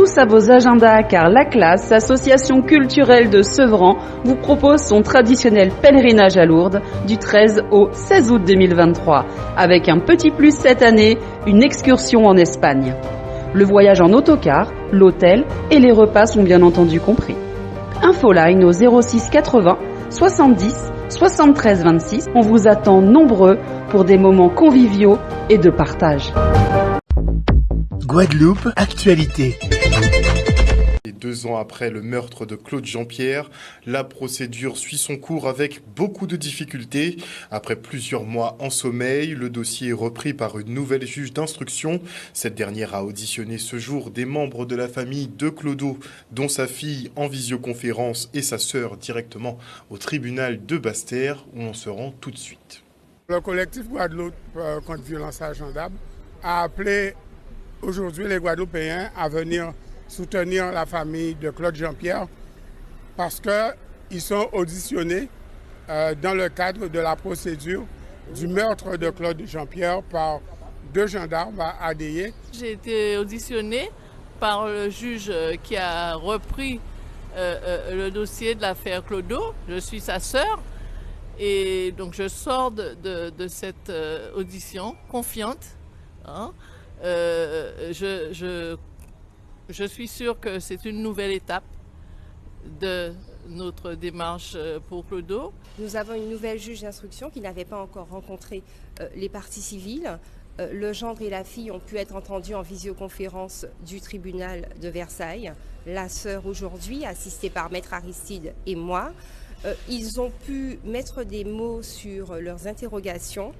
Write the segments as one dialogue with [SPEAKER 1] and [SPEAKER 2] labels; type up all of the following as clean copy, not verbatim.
[SPEAKER 1] tous à vos agendas car la classe, association culturelle de Sevran, vous propose son traditionnel pèlerinage à Lourdes du 13 au 16 août 2023. Avec un petit plus cette année, une excursion en Espagne. Le voyage en autocar, l'hôtel et les repas sont bien entendu compris. Infoline au 06 80 70 73 26. On vous attend nombreux pour des moments conviviaux et de partage.
[SPEAKER 2] Guadeloupe, actualité.
[SPEAKER 3] Et 2 ans après le meurtre de Claude Jean-Pierre, la procédure suit son cours avec beaucoup de difficultés. Après plusieurs mois en sommeil, le dossier est repris par une nouvelle juge d'instruction. Cette dernière a auditionné ce jour des membres de la famille de Claudeau, dont sa fille en visioconférence et sa sœur directement au tribunal de Basse-Terre, où on se rend tout de suite.
[SPEAKER 4] Le collectif Guadeloupe contre violence agendable a appelé aujourd'hui les Guadeloupéens à venir soutenir la famille de Claude Jean-Pierre parce qu'ils sont auditionnés dans le cadre de la procédure du meurtre de Claude Jean-Pierre par 2 gendarmes à Adéé.
[SPEAKER 5] J'ai été auditionnée par le juge qui a repris le dossier de l'affaire Claudeau. Je suis sa sœur et donc je sors de cette audition confiante. Hein. Je suis sûre que c'est une nouvelle étape de notre démarche pour Claudeau.
[SPEAKER 6] Nous avons une nouvelle juge d'instruction qui n'avait pas encore rencontré les parties civiles. Le gendre et la fille ont pu être entendus en visioconférence du tribunal de Versailles. La sœur aujourd'hui, assistée par Maître Aristide et moi. Ils ont pu mettre des mots sur leurs interrogations.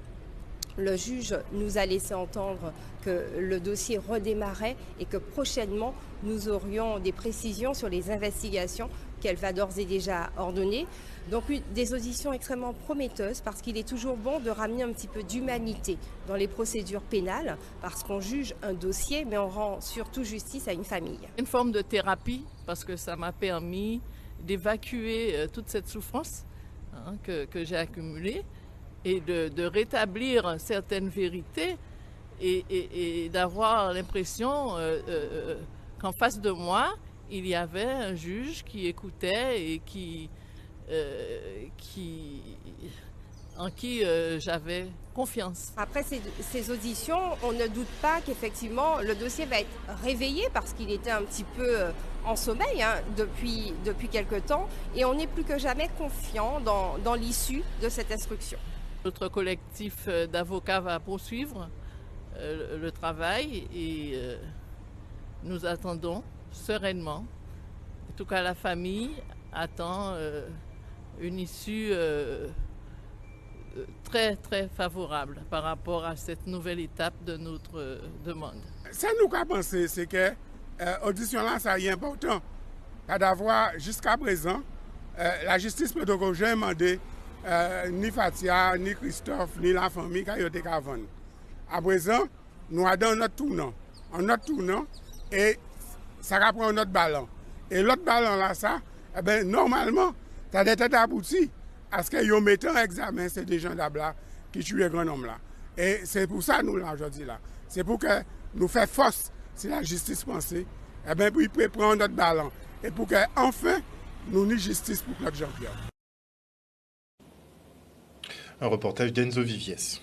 [SPEAKER 6] Le juge nous a laissé entendre que le dossier redémarrait et que prochainement nous aurions des précisions sur les investigations qu'elle va d'ores et déjà ordonner. Donc des auditions extrêmement prometteuses parce qu'il est toujours bon de ramener un petit peu d'humanité dans les procédures pénales parce qu'on juge un dossier mais on rend surtout justice à une famille.
[SPEAKER 5] Une forme de thérapie parce que ça m'a permis d'évacuer toute cette souffrance que j'ai accumulée et de rétablir certaines vérités et d'avoir l'impression qu'en face de moi, il y avait un juge qui écoutait et en qui j'avais confiance.
[SPEAKER 6] Après ces auditions, on ne doute pas qu'effectivement le dossier va être réveillé parce qu'il était un petit peu en sommeil depuis quelque temps et on est plus que jamais confiant dans l'issue de cette instruction.
[SPEAKER 5] Notre collectif d'avocats va poursuivre le travail et nous attendons sereinement. En tout cas, la famille attend une issue très, très favorable par rapport à cette nouvelle étape de notre demande.
[SPEAKER 4] Ça nous a pensé, c'est que l'audition là, ça est important. D'avoir jusqu'à présent, la justice peut donc jamais demander ni Fatia, ni Christophe, ni la famille qui a été avant. À présent, nous avons notre tournant, et ça reprend notre ballon. Et l'autre ballon là, ça, normalement, ça doit être abouti à ce qu'ils mettent en examen ces deux gens là qui tuent les grands hommes là. Et c'est pour ça nous là aujourd'hui là. C'est pour que nous fassions force si la justice pensait, pour y prendre notre ballon. Et pour que enfin nous ayons justice pour Claude Jean-Pierre.
[SPEAKER 3] Un reportage d'Enzo Viviès.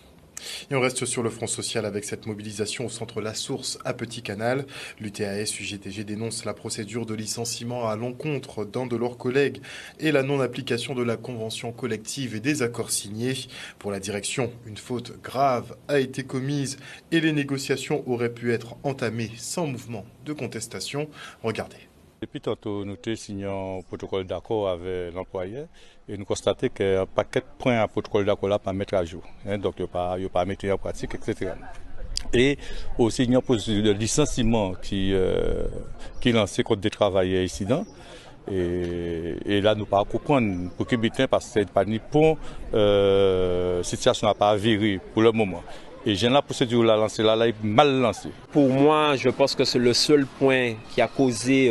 [SPEAKER 3] Et on reste sur le front social avec cette mobilisation au centre La Source à Petit Canal. L'UTAS UGTG dénonce la procédure de licenciement à l'encontre d'un de leurs collègues et la non-application de la convention collective et des accords signés. Pour la direction, une faute grave a été commise et les négociations auraient pu être entamées sans mouvement de contestation. Regardez.
[SPEAKER 7] Depuis tantôt, nous avons signé un protocole d'accord avec l'employeur et nous constatons qu'un paquet de points à protocole d'accord là pas mettre à jour. Donc, il n'y a pas à mettre en pratique, etc. Et aussi, il y a une procédure de licenciement qui est lancée contre des travailleurs ici. Et là, nous ne pouvons pas comprendre pour que parce que c'est pas ni pour situation n'a pas avérée pour le moment. Et j'ai la procédure là lancée, là est mal lancée.
[SPEAKER 8] Pour moi, je pense que c'est le seul point qui a causé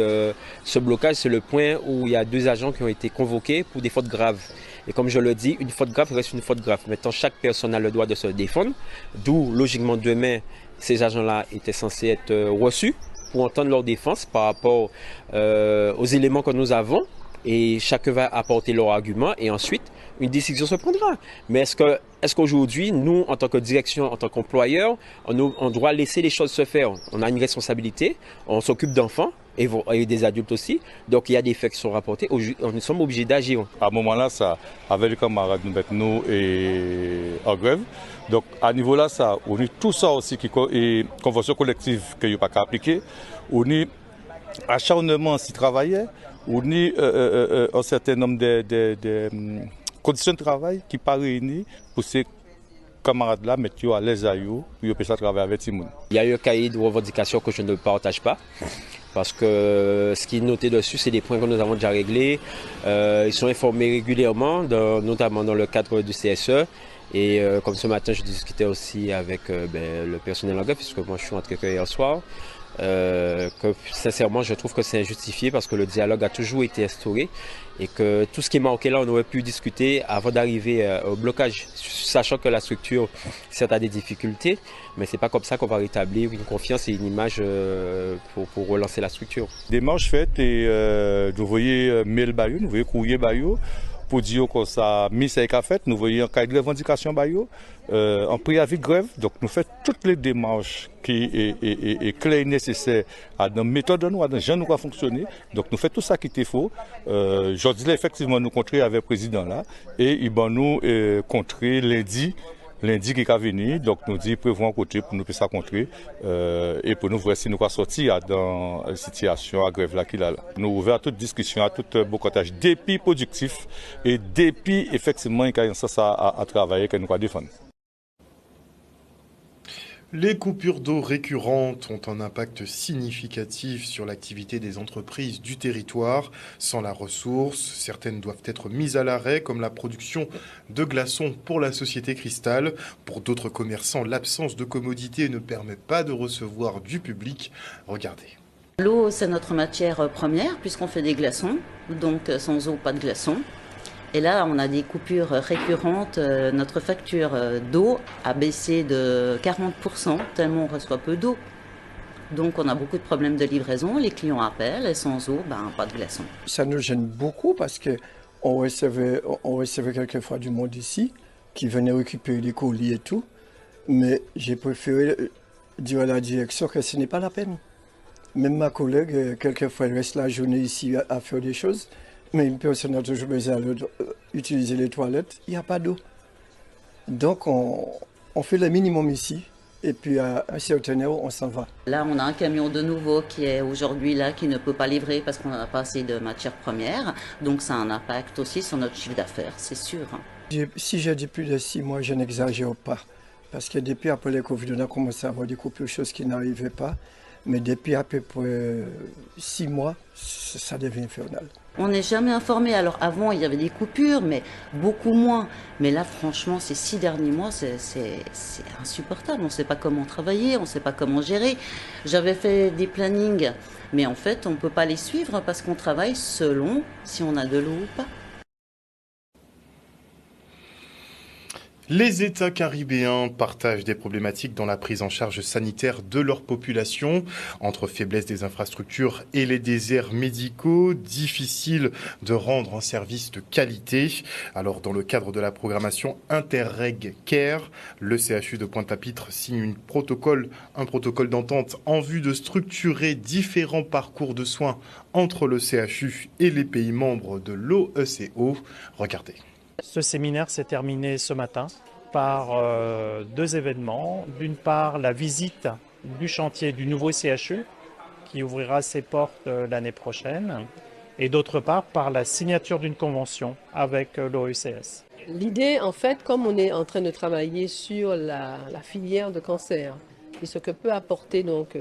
[SPEAKER 8] ce blocage, c'est le point où il y a 2 agents qui ont été convoqués pour des fautes graves. Et comme je le dis, une faute grave reste une faute grave. Maintenant, chaque personne a le droit de se défendre. D'où, logiquement, demain, ces agents-là étaient censés être reçus pour entendre leur défense par rapport aux éléments que nous avons. Et chacun va apporter leur argument et ensuite une décision se prendra. Mais est-ce qu'aujourd'hui, nous, en tant que direction, en tant qu'employeur, on doit laisser les choses se faire? On a une responsabilité, on s'occupe d'enfants et des adultes aussi. Donc il y a des faits qui sont rapportés, nous sommes obligés d'agir.
[SPEAKER 7] À un moment-là, ça, avec les camarades, nous et en grève. Donc à ce niveau-là, ça, on a tout ça aussi qui est convention collective qu'il n'y a pas qu'à appliquer. On a acharnement s'y travailler. On a un certain nombre de conditions de travail qui ne sont pas réunies pour ces camarades-là, mettre à l'aise à eux, pour qu'ils travailler avec tout le monde.
[SPEAKER 8] Il y a eu un cahier de revendications que je ne partage pas, parce que ce qui est noté dessus, c'est des points que nous avons déjà réglés. Ils sont informés régulièrement, notamment dans le cadre du CSE. Et comme ce matin, je discutais aussi avec le personnel en grève, puisque moi je suis rentré hier soir. Que sincèrement je trouve que c'est injustifié parce que le dialogue a toujours été instauré et que tout ce qui est manqué là on aurait pu discuter avant d'arriver au blocage, sachant que la structure certes a des difficultés, mais c'est pas comme ça qu'on va rétablir une confiance et une image pour relancer la structure.
[SPEAKER 7] Démarche faite et nous voyons mail Bayou, nous voyons courrier Bayou pour dire que ça mis ça a fait, nous voyons un cahier de revendication Bayou, en préavis de grève, donc nous faisons toutes les démarches qui est clair et nécessaire à nos méthodes de nous, à nos gens nous va fonctionner. Donc nous faisons tout ça qui était faux. Je dis effectivement nous contrer avec le président là et il va nous contrer lundi qui va venir. Donc nous dit prévoyons côté pour nous faire ça contrer et pour nous voir si nous va sortir dans la situation à grève là qu'il a là. Nous ouvrons à toute discussion, à tout boycottage, dépit productif et dépit effectivement il y a ça à travailler que nous va défendre.
[SPEAKER 3] Les coupures d'eau récurrentes ont un impact significatif sur l'activité des entreprises du territoire. Sans la ressource, certaines doivent être mises à l'arrêt, comme la production de glaçons pour la société Cristal. Pour d'autres commerçants, l'absence de commodité ne permet pas de recevoir du public. Regardez.
[SPEAKER 2] L'eau, c'est notre matière première, puisqu'on fait des glaçons. Donc sans eau, pas de glaçons. Et là, on a des coupures récurrentes. Notre facture d'eau a baissé de 40%, tellement on reçoit peu d'eau. Donc, on a beaucoup de problèmes de livraison. Les clients appellent et sans eau, pas de glaçons.
[SPEAKER 9] Ça nous gêne beaucoup parce qu'on recevait quelquefois du monde ici qui venait récupérer les colis et tout. Mais j'ai préféré dire à la direction que ce n'est pas la peine. Même ma collègue, quelquefois, elle reste la journée ici à faire des choses. Mais une personne a toujours besoin d'utiliser les toilettes, il n'y a pas d'eau. Donc on fait le minimum ici et puis à un certain heure on s'en va.
[SPEAKER 2] Là on a un camion de nouveau qui est aujourd'hui là qui ne peut pas livrer parce qu'on n'a pas assez de matières premières. Donc ça a un impact aussi sur notre chiffre d'affaires, c'est sûr.
[SPEAKER 9] Si j'ai dit plus de 6 mois, je n'exagère pas. Parce que depuis après le Covid, on a commencé à avoir des coupures de choses qui n'arrivaient pas. Mais depuis à peu près 6 mois, ça devient infernal.
[SPEAKER 2] On n'est jamais informé. Alors avant, il y avait des coupures, mais beaucoup moins. Mais là, franchement, ces 6 derniers mois, c'est insupportable. On ne sait pas comment travailler, on ne sait pas comment gérer. J'avais fait des plannings, mais en fait, on ne peut pas les suivre parce qu'on travaille selon si on a de l'eau ou pas.
[SPEAKER 3] Les États caribéens partagent des problématiques dans la prise en charge sanitaire de leur population. Entre faiblesse des infrastructures et les déserts médicaux, difficile de rendre un service de qualité. Alors, dans le cadre de la programmation Interreg Care, le CHU de Pointe-à-Pitre signe un protocole d'entente en vue de structurer différents parcours de soins entre le CHU et les pays membres de l'OECO. Regardez.
[SPEAKER 10] Ce séminaire s'est terminé ce matin par 2 événements. D'une part, la visite du chantier du nouveau CHU qui ouvrira ses portes l'année prochaine. Et d'autre part, par la signature d'une convention avec l'OECS.
[SPEAKER 11] L'idée, en fait, comme on est en train de travailler sur la filière de cancer et ce que peut apporter donc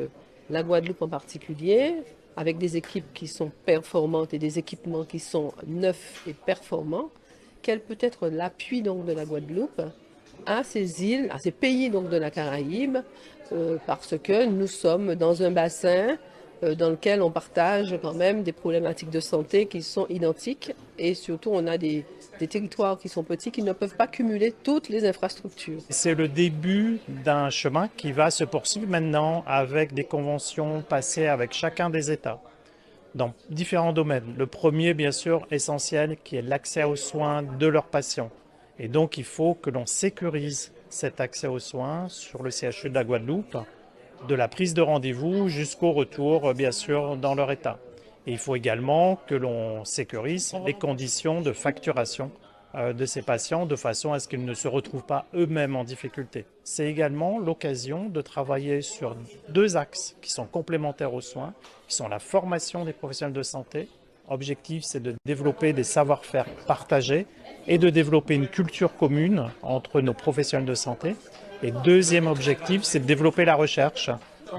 [SPEAKER 11] la Guadeloupe en particulier, avec des équipes qui sont performantes et des équipements qui sont neufs et performants, quel peut être l'appui donc de la Guadeloupe à ces îles, à ces pays donc de la Caraïbe, parce que nous sommes dans un bassin dans lequel on partage quand même des problématiques de santé qui sont identiques et surtout on a des territoires qui sont petits qui ne peuvent pas cumuler toutes les infrastructures.
[SPEAKER 10] C'est le début d'un chemin qui va se poursuivre maintenant avec des conventions passées avec chacun des États dans différents domaines. Le premier, bien sûr, essentiel, qui est l'accès aux soins de leurs patients. Et donc, il faut que l'on sécurise cet accès aux soins sur le CHU de la Guadeloupe, de la prise de rendez-vous jusqu'au retour, bien sûr, dans leur État. Et il faut également que l'on sécurise les conditions de facturation de ces patients de façon à ce qu'ils ne se retrouvent pas eux-mêmes en difficulté. C'est également l'occasion de travailler sur deux axes qui sont complémentaires aux soins, qui sont la formation des professionnels de santé. L'objectif, c'est de développer des savoir-faire partagés et de développer une culture commune entre nos professionnels de santé. Et deuxième objectif, c'est de développer la recherche.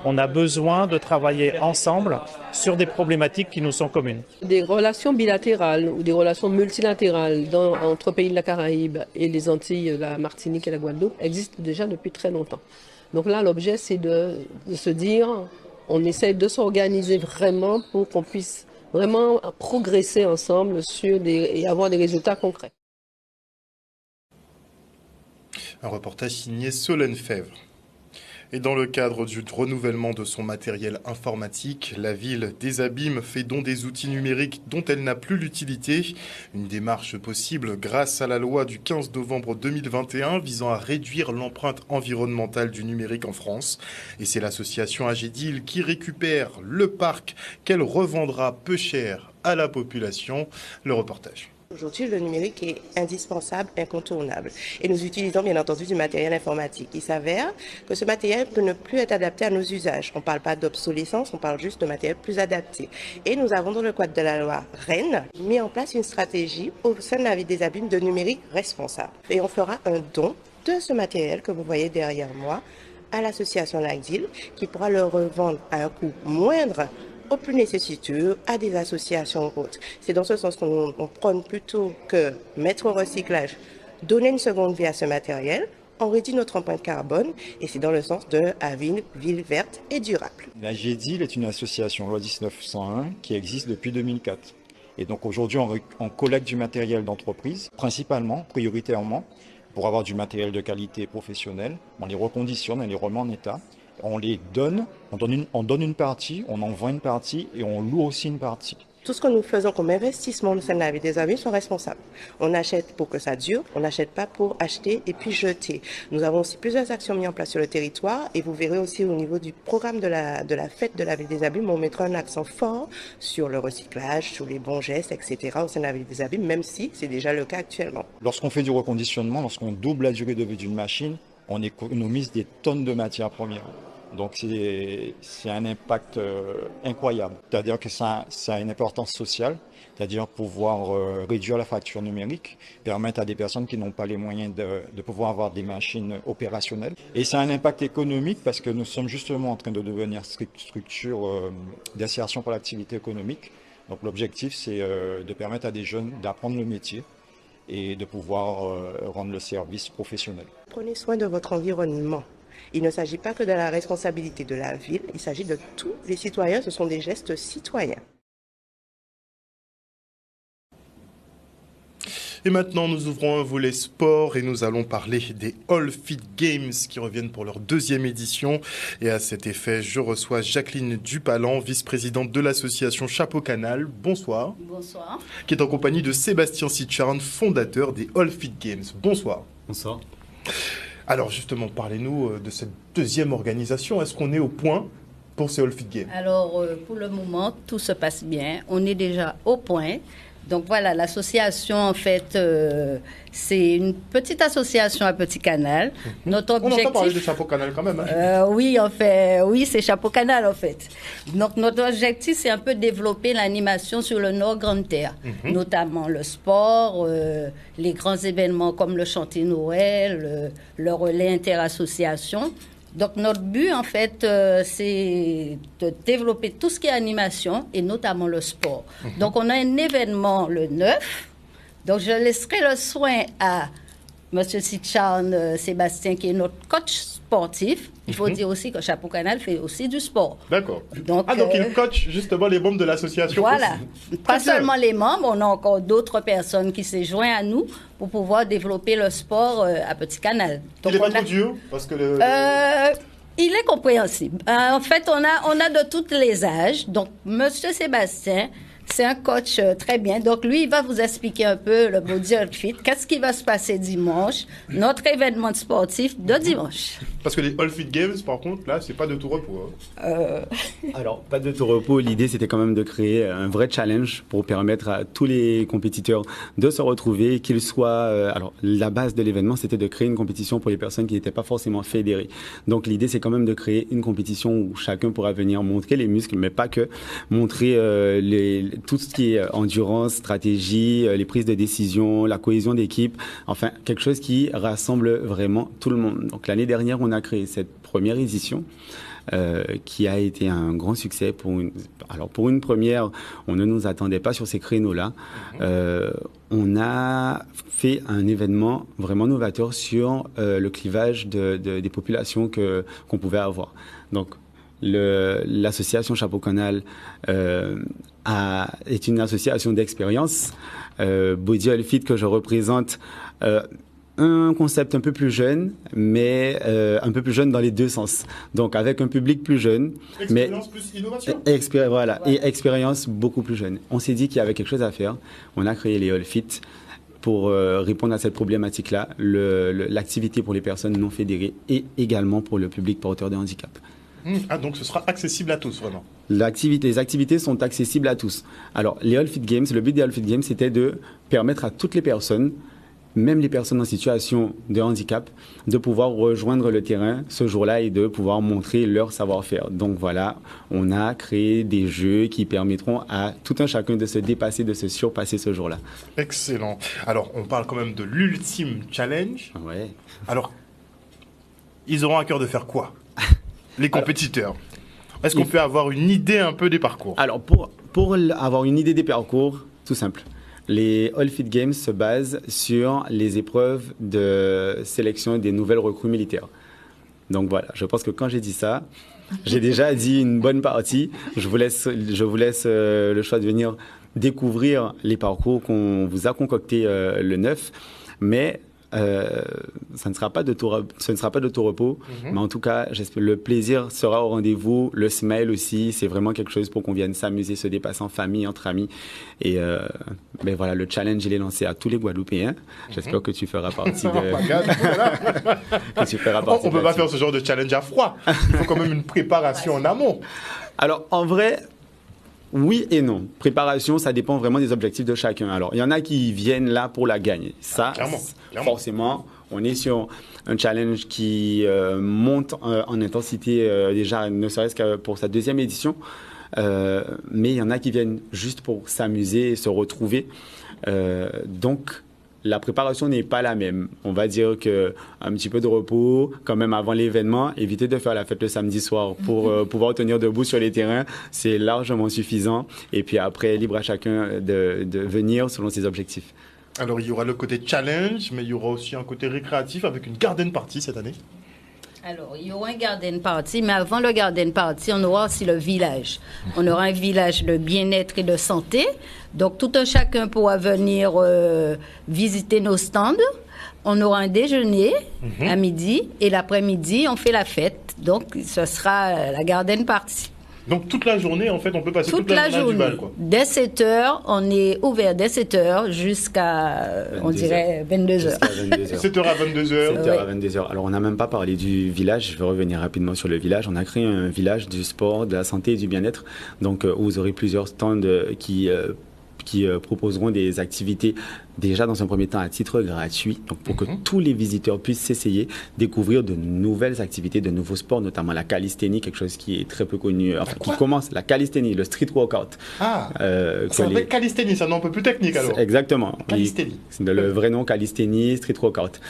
[SPEAKER 10] On a besoin de travailler ensemble sur des problématiques qui nous sont communes.
[SPEAKER 11] Des relations bilatérales ou des relations multilatérales entre pays de la Caraïbe et les Antilles, la Martinique et la Guadeloupe existent déjà depuis très longtemps. Donc là, l'objet, c'est de se dire, on essaie de s'organiser vraiment pour qu'on puisse vraiment progresser ensemble et avoir des résultats concrets.
[SPEAKER 3] Un reportage signé Solène Fèvre. Et dans le cadre du renouvellement de son matériel informatique, la ville des Abîmes fait don des outils numériques dont elle n'a plus l'utilité. Une démarche possible grâce à la loi du 15 novembre 2021 visant à réduire l'empreinte environnementale du numérique en France. Et c'est l'association Agedil qui récupère le parc qu'elle revendra peu cher à la population. Le reportage.
[SPEAKER 12] Aujourd'hui, le numérique est indispensable, incontournable. Et nous utilisons bien entendu du matériel informatique. Il s'avère que ce matériel peut ne plus être adapté à nos usages. On ne parle pas d'obsolescence, on parle juste de matériel plus adapté. Et nous avons dans le cadre de la loi REN mis en place une stratégie au sein de la ville des Abîmes de numérique responsable. Et on fera un don de ce matériel que vous voyez derrière moi à l'association Agedil qui pourra le revendre à un coût moindre aux plus nécessiteux, à des associations autres. C'est dans ce sens qu'on prône plutôt que mettre au recyclage, donner une seconde vie à ce matériel, on réduit notre empreinte carbone et c'est dans le sens de la ville verte et durable.
[SPEAKER 13] L'Agedil est une association loi 1901 qui existe depuis 2004. Et donc aujourd'hui, on collecte du matériel d'entreprise, principalement, prioritairement, pour avoir du matériel de qualité professionnelle. On les reconditionne, on les remet en état. On les donne, on donne une partie, on en vend une partie et on loue aussi une partie.
[SPEAKER 12] Tout ce que nous faisons comme investissement au sein de la vie des Abîmes sont responsables. On achète pour que ça dure, on n'achète pas pour acheter et puis jeter. Nous avons aussi plusieurs actions mises en place sur le territoire et vous verrez aussi au niveau du programme de la fête de la ville des Abîmes, on mettra un accent fort sur le recyclage, sur les bons gestes, etc. au sein de la ville des Abîmes, même si c'est déjà le cas actuellement.
[SPEAKER 13] Lorsqu'on fait du reconditionnement, lorsqu'on double la durée de vie d'une machine, on économise des tonnes de matières premières. Donc c'est un impact incroyable. C'est-à-dire que ça a une importance sociale, c'est-à-dire pouvoir réduire la facture numérique, permettre à des personnes qui n'ont pas les moyens de pouvoir avoir des machines opérationnelles. Et ça a un impact économique parce que nous sommes justement en train de devenir structure d'insertion pour l'activité économique. Donc l'objectif, c'est de permettre à des jeunes d'apprendre le métier et de pouvoir rendre le service professionnel.
[SPEAKER 12] Prenez soin de votre environnement. Il ne s'agit pas que de la responsabilité de la ville, il s'agit de tous les citoyens, ce sont des gestes citoyens.
[SPEAKER 3] Et maintenant, nous ouvrons un volet sport et nous allons parler des All Fit Games qui reviennent pour leur 2e édition. Et à cet effet, je reçois Jacqueline Dupalan, vice-présidente de l'association Chapeau Canal. Bonsoir.
[SPEAKER 14] Bonsoir.
[SPEAKER 3] Qui est en compagnie de Sébastien Sitcharn, fondateur des All Fit Games. Bonsoir.
[SPEAKER 14] Bonsoir.
[SPEAKER 3] Alors justement, parlez-nous de cette 2e organisation. Est-ce qu'on est au point pour ces All Fit Games?
[SPEAKER 14] Alors, pour le moment, tout se passe bien. On est déjà au point. Donc voilà, l'association, en fait, c'est une petite association à Petit Canal. Notre objectif...
[SPEAKER 3] On entend parler de Chapeau Canal quand même. Hein.
[SPEAKER 14] Oui, c'est Chapeau Canal, en fait. Donc notre objectif, c'est un peu développer l'animation sur le Nord Grande Terre, notamment le sport, les grands événements comme le Chantier Noël, le relais interassociation. Donc notre but, en fait, c'est de développer tout ce qui est animation et notamment le sport. Donc on a un événement le 9. Donc je laisserai le soin à Monsieur Sitchan Sébastien, qui est notre coach sportif. Il faut dire aussi que Chapeau Canal fait aussi du sport.
[SPEAKER 3] D'accord.
[SPEAKER 14] Donc
[SPEAKER 3] il coach justement les membres de l'association.
[SPEAKER 14] Voilà.
[SPEAKER 3] Aussi.
[SPEAKER 14] Pas seulement les membres, on a encore d'autres personnes qui se joignent à nous pour pouvoir développer le sport à Petit Canal. Donc,
[SPEAKER 3] il n'est pas trop dur parce que
[SPEAKER 14] il est compréhensible. En fait, on a de tous les âges. Donc, Monsieur Sébastien, c'est un coach très bien. Donc, lui, il va vous expliquer un peu le Body Outfit. Qu'est-ce qui va se passer dimanche? Notre événement sportif de dimanche.
[SPEAKER 3] Parce que les All Fit Games, par contre, là, c'est pas de tout repos. Hein.
[SPEAKER 15] Alors, pas de tout repos. L'idée, c'était quand même de créer un vrai challenge pour permettre à tous les compétiteurs de se retrouver, qu'ils soient... alors, la base de l'événement, c'était de créer une compétition pour les personnes qui n'étaient pas forcément fédérées. Donc, l'idée, c'est quand même de créer une compétition où chacun pourra venir montrer les muscles, mais pas que. Montrer tout ce qui est endurance, stratégie, les prises de décision, la cohésion d'équipe. Enfin, quelque chose qui rassemble vraiment tout le monde. Donc, l'année dernière, on a créé cette première édition qui a été un grand succès. Alors pour une première, on ne nous attendait pas sur ces créneaux-là. On a fait un événement vraiment novateur sur le clivage des populations qu'on pouvait avoir. Donc l'association Chapeau Canal est une association d'expérience. Body Outfit que je représente, un concept un peu plus jeune, mais un peu plus jeune dans les deux sens. Donc avec un public plus jeune,
[SPEAKER 3] expérience plus innovation.
[SPEAKER 15] Voilà, et expérience beaucoup plus jeune. On s'est dit qu'il y avait quelque chose à faire. On a créé les All Fit pour répondre à cette problématique-là, l'activité pour les personnes non fédérées et également pour le public porteur de handicap.
[SPEAKER 3] Ah, donc ce sera accessible à tous, vraiment.
[SPEAKER 15] Les activités sont accessibles à tous. Alors, les All Fit Games, le but des All Fit Games, c'était de permettre à toutes les personnes, même les personnes en situation de handicap, de pouvoir rejoindre le terrain ce jour-là et de pouvoir montrer leur savoir-faire. Donc voilà, on a créé des jeux qui permettront à tout un chacun de se dépasser, de se surpasser ce jour-là.
[SPEAKER 3] Excellent. Alors, on parle quand même de l'ultime challenge.
[SPEAKER 15] Ouais.
[SPEAKER 3] Alors, ils auront à cœur de faire quoi, les compétiteurs? Est-ce qu'on peut avoir une idée un peu des parcours?
[SPEAKER 15] Alors, pour avoir une idée des parcours, tout simple. Les All Fit Games se basent sur les épreuves de sélection des nouvelles recrues militaires. Donc voilà, je pense que quand j'ai dit ça, j'ai déjà dit une bonne partie. Je vous laisse le choix de venir découvrir les parcours qu'on vous a concoctés le 9. Mais ce ne sera pas de tout repos, mais en tout cas, le plaisir sera au rendez-vous, le smile aussi, c'est vraiment quelque chose pour qu'on vienne s'amuser, se dépasser en famille, entre amis. Et ben voilà, le challenge, il est lancé à tous les Guadeloupéens. J'espère que tu feras partie de...
[SPEAKER 3] On ne peut pas faire ce genre de challenge à froid. Il faut quand même une préparation en amont.
[SPEAKER 15] Alors, en vrai... Oui et non. Préparation, ça dépend vraiment des objectifs de chacun. Alors, il y en a qui viennent là pour la gagner. Ça, clairement. Forcément, on est sur un challenge qui monte en intensité déjà, ne serait-ce que pour sa deuxième édition. Mais il y en a qui viennent juste pour s'amuser et se retrouver. Donc, la préparation n'est pas la même. On va dire qu'un petit peu de repos, quand même avant l'événement, éviter de faire la fête le samedi soir pour pouvoir tenir debout sur les terrains, c'est largement suffisant. Et puis après, libre à chacun de venir selon ses objectifs.
[SPEAKER 3] Alors, il y aura le côté challenge, mais il y aura aussi un côté récréatif avec une garden party cette année.
[SPEAKER 14] Alors, il y aura un garden party, mais avant le garden party, on aura aussi le village. On aura un village de bien-être et de santé. Donc, tout un chacun pourra venir visiter nos stands. On aura un déjeuner à midi et l'après-midi, on fait la fête. Donc, ce sera la garden party.
[SPEAKER 3] Donc, toute la journée, en fait, on peut passer toute la journée du bal, quoi.
[SPEAKER 14] Dès 7h, on est ouvert dès 7h jusqu'à, on dirait, 22h.
[SPEAKER 3] 7h à 22h.
[SPEAKER 15] 7h à 22h. Alors, on n'a même pas parlé du village. Je vais revenir rapidement sur le village. On a créé un village du sport, de la santé et du bien-être. Donc, où vous aurez plusieurs stands qui proposeront des activités déjà dans un premier temps à titre gratuit, donc pour que tous les visiteurs puissent s'essayer, découvrir de nouvelles activités, de nouveaux sports, notamment la calisthénie, quelque chose qui est très peu connu, enfin qui commence, la calisthénie, le street workout.
[SPEAKER 3] Ah, ça s'appelle calisthénie, c'est un nom un peu plus technique alors.
[SPEAKER 15] Exactement.
[SPEAKER 3] Calisthénie.
[SPEAKER 15] C'est le vrai nom, calisthénie, street workout.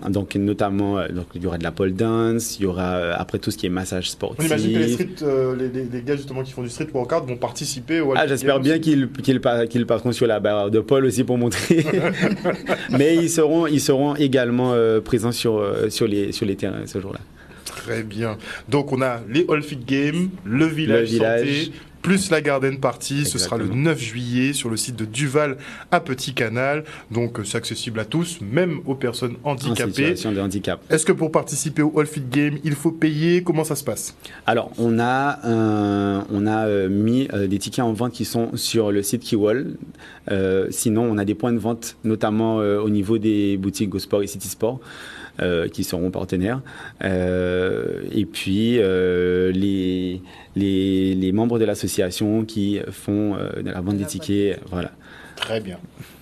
[SPEAKER 15] Donc notamment, donc, il y aura de la pole dance, il y aura après tout ce qui est massage sportif.
[SPEAKER 3] On imagine que les gars justement qui font du street workout vont participer au...
[SPEAKER 15] j'espère bien qu'ils passeront sur la barre de pole aussi pour montrer. Mais ils seront également présents sur les terrains ce jour-là.
[SPEAKER 3] Très bien. Donc, on a les All Fit Games, le village santé, plus la Garden Party. Exactement. Ce sera le 9 juillet sur le site de Duval à Petit Canal. Donc, c'est accessible à tous, même aux personnes handicapées.
[SPEAKER 15] En situation de handicap.
[SPEAKER 3] Est-ce que pour participer au All Fit Games, il faut payer? Comment ça se passe?
[SPEAKER 15] Alors, on a mis des tickets en vente qui sont sur le site Kiwall. Sinon, on a des points de vente, notamment au niveau des boutiques GoSport et City Sport. Qui seront partenaires. Et puis, les membres de l'association qui font la vente des tickets. Voilà.
[SPEAKER 3] Très bien.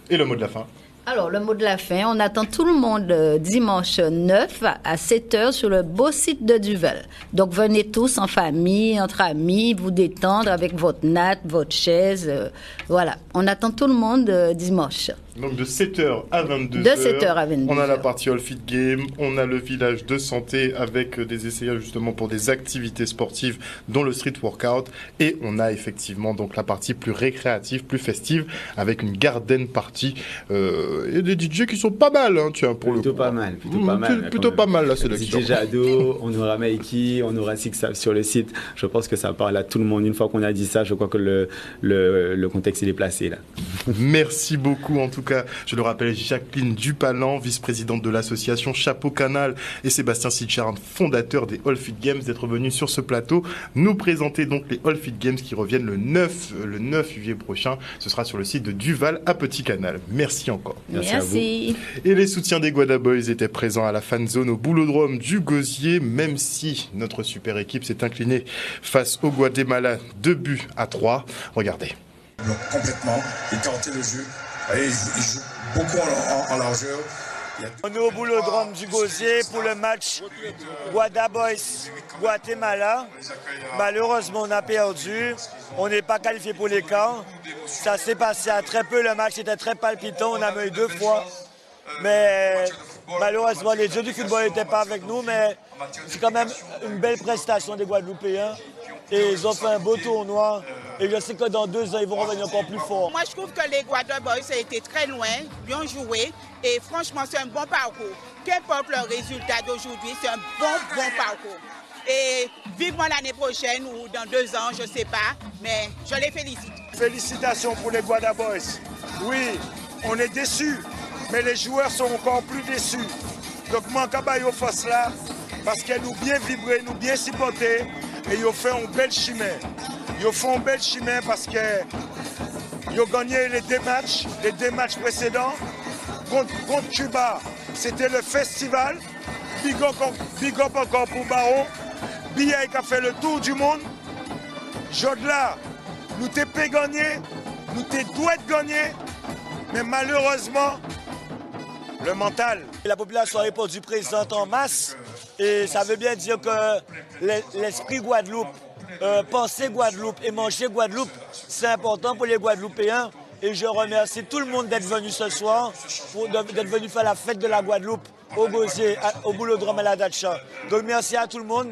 [SPEAKER 3] Et le mot de la fin?
[SPEAKER 14] Alors, le mot de la fin, on attend tout le monde dimanche 9 à 7h sur le beau site de Duval. Donc, venez tous en famille, entre amis, vous détendre avec votre natte, votre chaise. Voilà, on attend tout le monde dimanche.
[SPEAKER 3] Donc de 7h à 22h.
[SPEAKER 14] De 7h à 22h.
[SPEAKER 3] On a la partie All Fit Game, on a le village de santé avec des essayages justement pour des activités sportives dont le street workout, et on a effectivement donc la partie plus récréative, plus festive avec une garden party et des DJ qui sont pas mal tiens pour
[SPEAKER 15] plutôt
[SPEAKER 3] le coup.
[SPEAKER 15] Plutôt
[SPEAKER 3] pas mal la sélection.
[SPEAKER 15] DJ Jado, on aura Mikey, on aura Sixab sur le site. Je pense que ça parle à tout le monde. Une fois qu'on a dit ça, je crois que le contexte il est placé là.
[SPEAKER 3] Merci beaucoup en tout cas. Je le rappelle, Jacqueline Dupalan, vice-présidente de l'association Chapeau Canal, et Sébastien Sitchard, fondateur des All Fit Games, d'être venus sur ce plateau nous présenter donc les All Fit Games qui reviennent le 9 juillet prochain. Ce sera sur le site de Duval à Petit Canal. Merci encore.
[SPEAKER 14] Merci à vous.
[SPEAKER 3] Et les soutiens des Guada Boys étaient présents à la fan zone au boulodrome du Gosier, même si notre super équipe s'est inclinée face au Guatemala 2-3. Regardez.
[SPEAKER 16] Complètement, il tentait le jeu. Et il joue beaucoup en largeur.
[SPEAKER 17] On est au boulodrome du Gosier pour le match Guada Boys Guatemala. Malheureusement, on a perdu. On n'est pas qualifié pour les quarts. Ça s'est passé à très peu. Le match était très palpitant. On a mené 2 fois. Mais malheureusement, les dieux du football n'étaient pas avec nous. Mais c'est quand même une belle prestation des Guadeloupéens. Et ils ont fait un beau tournoi. Et je sais que dans 2 ans, ils vont revenir encore plus fort.
[SPEAKER 18] Moi, je trouve que les Guada Boys ont été très loin, bien joué. Et franchement, c'est un bon parcours. Qu'importe le résultat d'aujourd'hui, c'est un bon parcours. Et vivement l'année prochaine ou dans 2 ans, je ne sais pas. Mais je les félicite.
[SPEAKER 17] Félicitations pour les Guada Boys. Oui, on est déçus. Mais les joueurs sont encore plus déçus. Donc, moi, Kabayo fasse là, parce qu'elle nous bien vibré, nous bien supporté. Et ils ont fait un bel chemin. Ils font un bel chemin parce qu'ils ont gagné les 2 matchs précédents. Contre Cuba, c'était le festival. Big up encore pour Baron. Biaï qui a fait le tour du monde. Jodla, nous t'es pas gagné, nous t'es doué de gagner. Mais malheureusement, le mental. La population a répondu présente en masse. Et ça veut bien dire que l'esprit Guadeloupe, penser Guadeloupe et manger Guadeloupe, c'est important pour les Guadeloupéens. Et je remercie tout le monde d'être venu ce soir, d'être venu faire la fête de la Guadeloupe au Gosier, au boulodrome à la Dacha. Donc merci à tout le monde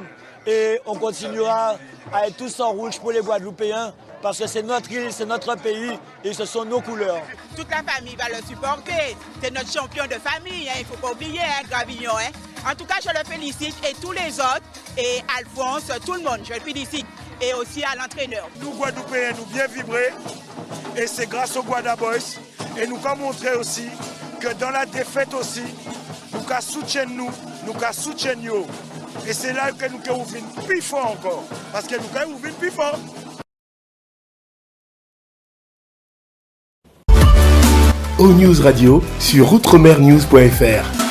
[SPEAKER 17] et on continuera à être tous en rouge pour les Guadeloupéens parce que c'est notre île, c'est notre pays et ce sont nos couleurs.
[SPEAKER 18] Toute la famille va le supporter. C'est notre champion de famille, il ne faut pas oublier, Gravillon. En tout cas, je le félicite et tous les autres, et Alphonse, tout le monde, je le félicite. Et aussi à l'entraîneur.
[SPEAKER 17] Nous, Guadeloupéens, nous bien vibrer, et c'est grâce aux Guada Boys. Et nous avons montré aussi que dans la défaite aussi, nous avons soutenu nous, nous avons soutenu. Et c'est là que nous avons ouvert plus fort encore, parce que nous avons ouvert plus fort.
[SPEAKER 19] O News Radio sur outremernews.fr.